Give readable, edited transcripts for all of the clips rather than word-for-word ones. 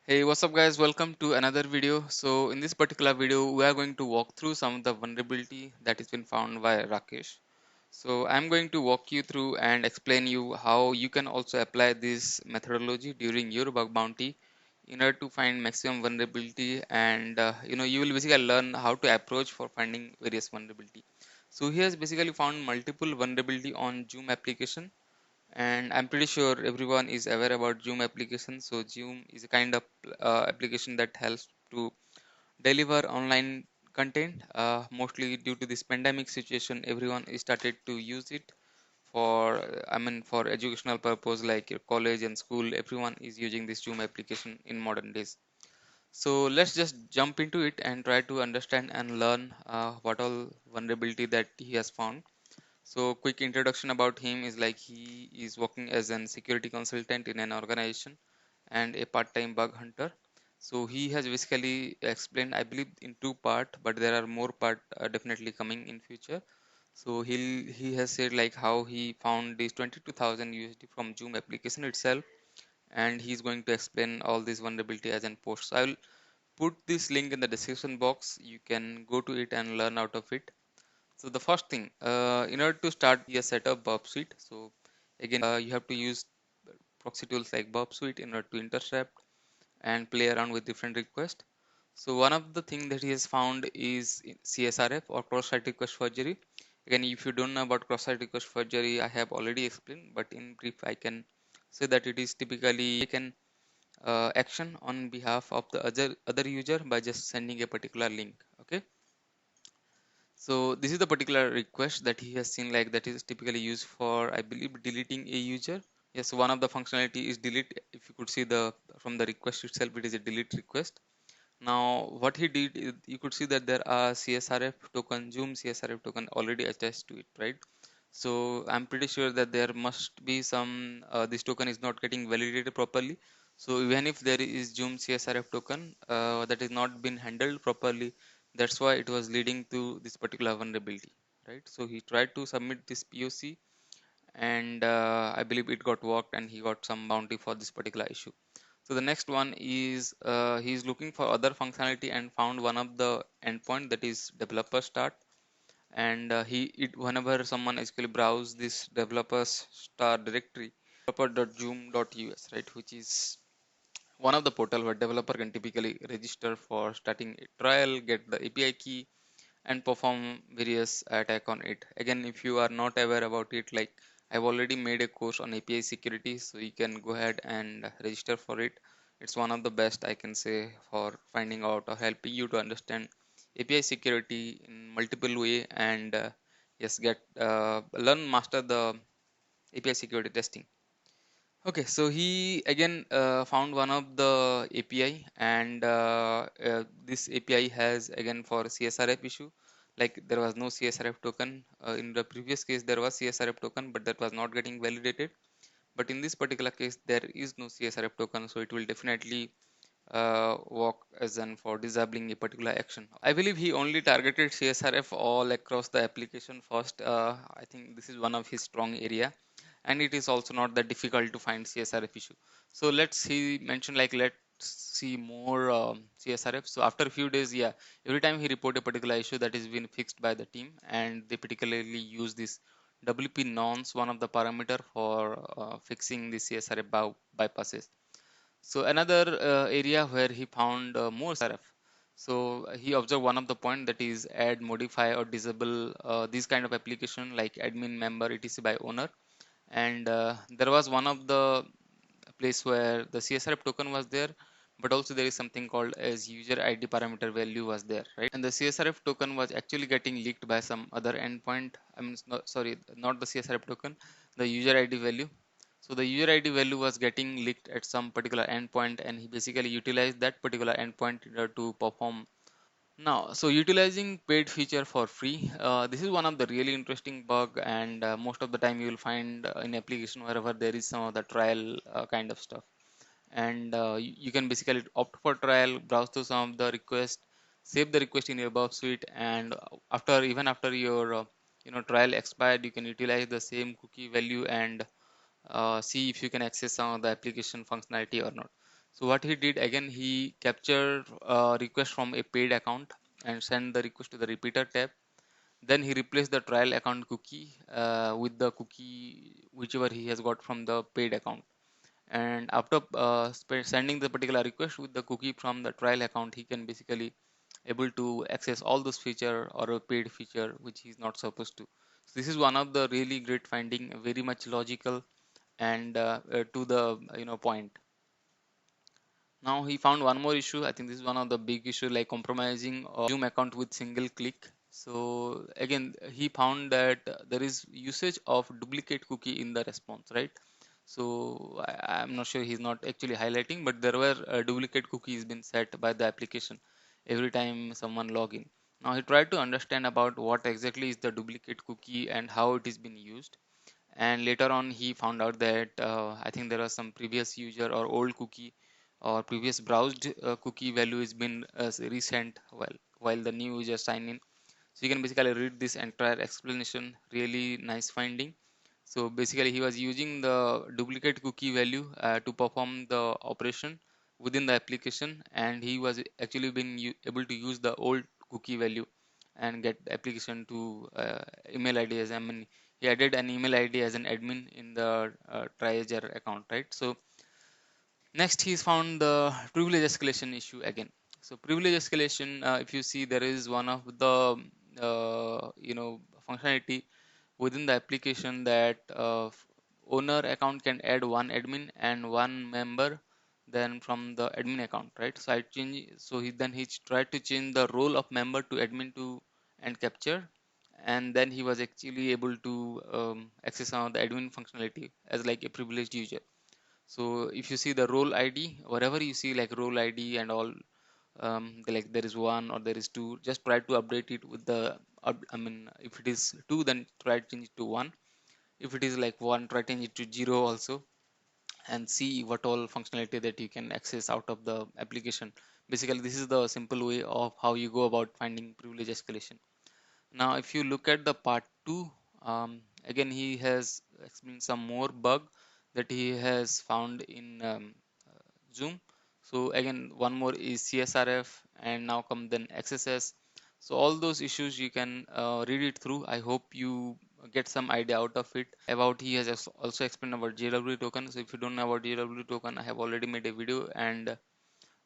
Hey, what's up guys? Welcome to another video. So in this particular video, we are going to walk through some of the vulnerability that has been found by Rakesh. So I'm going to walk you through and explain you how you can also apply this methodology during your bug bounty in order to find maximum vulnerability and you will basically learn how to approach for finding various vulnerability. So he has basically found multiple vulnerability on Zoom application, and I'm pretty sure everyone is aware about Zoom application. So Zoom is a kind of application that helps to deliver online content. Mostly due to this pandemic situation, everyone is started to use it for for educational purpose like your college and school. Everyone is using this Zoom application in modern days. So let's just jump into it and try to understand and learn what all vulnerability that he has found. So quick introduction about him is like he is working as an security consultant in an organization and a part-time bug hunter. So he has basically explained, I believe, in two part, but there are more part definitely coming in future. So he has said like how he found this 22,000 USD from Zoom application itself, and he's going to explain all this vulnerability as an post. So I will put this link in the description box. You can go to it and learn out of it. So the first thing, in order to start your setup Burp Suite, so again you have to use proxy tools like Burp Suite in order to intercept and play around with different requests. So one of the thing that he has found is CSRF or cross-site request forgery. Again, if you don't know about cross-site request forgery, I have already explained, but in brief, I can say that it is typically taken action on behalf of the other user by just sending a particular link. Okay. So this is the particular request that he has seen, like that is typically used for, I believe, deleting a user. Yes, one of the functionality is delete. If you could see the from the request itself, it is a delete request. Now what he did is you could see that there are CSRF token, Zoom CSRF token already attached to it, right? So I'm pretty sure that there must be some this token is not getting validated properly. So even if there is Zoom CSRF token that is not been handled properly, that's why it was leading to this particular vulnerability, right? So he tried to submit this POC, and I believe it got worked and he got some bounty for this particular issue. So the next one is he's looking for other functionality and found one of the endpoint that is developer start, and whenever someone actually browse this developers star directory developer.zoom.us, right, which is one of the portal where developer can typically register for starting a trial, get the API key, and perform various attack on it. Again, if you are not aware about it, like I've already made a course on API security, so you can go ahead and register for it. It's one of the best, I can say, for finding out or helping you to understand API security in multiple way, and yes, get learn master the API security testing. Okay, so he again found one of the API, and this API has again for CSRF issue. Like there was no CSRF token in the previous case. There was CSRF token, but that was not getting validated. But in this particular case, there is no CSRF token, so it will definitely work as an for disabling a particular action. I believe he only targeted CSRF all across the application first. I think this is one of his strong area, and it is also not that difficult to find CSRF issue. So let's see, mention like let's see more CSRF. So after a few days, yeah, every time he report a particular issue that is been fixed by the team, and they particularly use this WP nonce, one of the parameter for fixing the CSRF bypasses. So another area where he found more CSRF. So he observed one of the point that is add, modify, or disable these kind of application like admin member etc by owner, and there was one of the place where the CSRF token was there, but also there is something called as user ID parameter value was there, right? And the CSRF token was actually getting leaked by some other endpoint. I mean, sorry, not the CSRF token, the user ID value. So the user ID value was getting leaked at some particular endpoint, and he basically utilized that particular endpoint in order to perform. Now, so utilizing paid feature for free, this is one of the really interesting bug, and most of the time you will find in application wherever there is some of the trial kind of stuff, and you can basically opt for trial, browse through some of the request, save the request in your Burp Suite, and after even after your trial expired, you can utilize the same cookie value and see if you can access some of the application functionality or not. So what he did again, he captured a request from a paid account and sent the request to the repeater tab. Then he replaced the trial account cookie with the cookie whichever he has got from the paid account. And after sending the particular request with the cookie from the trial account, he can basically able to access all those feature or a paid feature which he's not supposed to. So this is one of the really great finding, very much logical and to the point. Now he found one more issue. I think this is one of the big issue, like compromising a Zoom account with single click. So again, he found that there is usage of duplicate cookie in the response, right? So I'm not sure, he's not actually highlighting, but there were duplicate cookies been set by the application every time someone log in. Now he tried to understand about what exactly is the duplicate cookie and how it is being used. And later on he found out that I think there was some previous user or old cookie or previous browsed cookie value has been resent while the new user sign in. So you can basically read this entire explanation, really nice finding. So basically he was using the duplicate cookie value to perform the operation within the application, and he was actually been able to use the old cookie value and get the application to email id as, I mean, he added an email id as an admin in the triager account, right? So next he's found the privilege escalation issue again. So privilege escalation, if you see, there is one of the functionality within the application that owner account can add one admin and one member then from the admin account, right? So I change, so he tried to change the role of member to admin to and capture, and then he was actually able to access some of the admin functionality as like a privileged user. So if you see the role id, whatever you see like role id and all, like there is one or there is two, just try to update it with the I mean, if it is two, then try to change it to one. If it is like one, try to change it to zero also, and see what all functionality that you can access out of the application. Basically this is the simple way of how you go about finding privilege escalation. Now if you look at the part 2, again he has explained some more bug that he has found in Zoom. So again, one more is CSRF, and now come then XSS. So all those issues you can read it through. I hope you get some idea out of it. About he has also explained about JW token. So if you don't know about JW token, I have already made a video and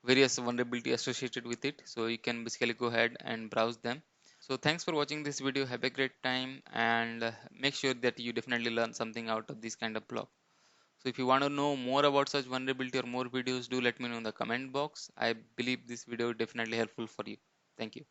various vulnerability associated with it. So you can basically go ahead and browse them. So thanks for watching this video. Have a great time, and make sure that you definitely learn something out of this kind of blog. So if you want to know more about such vulnerability or more videos, do let me know in the comment box. I believe this video is definitely helpful for you. Thank you.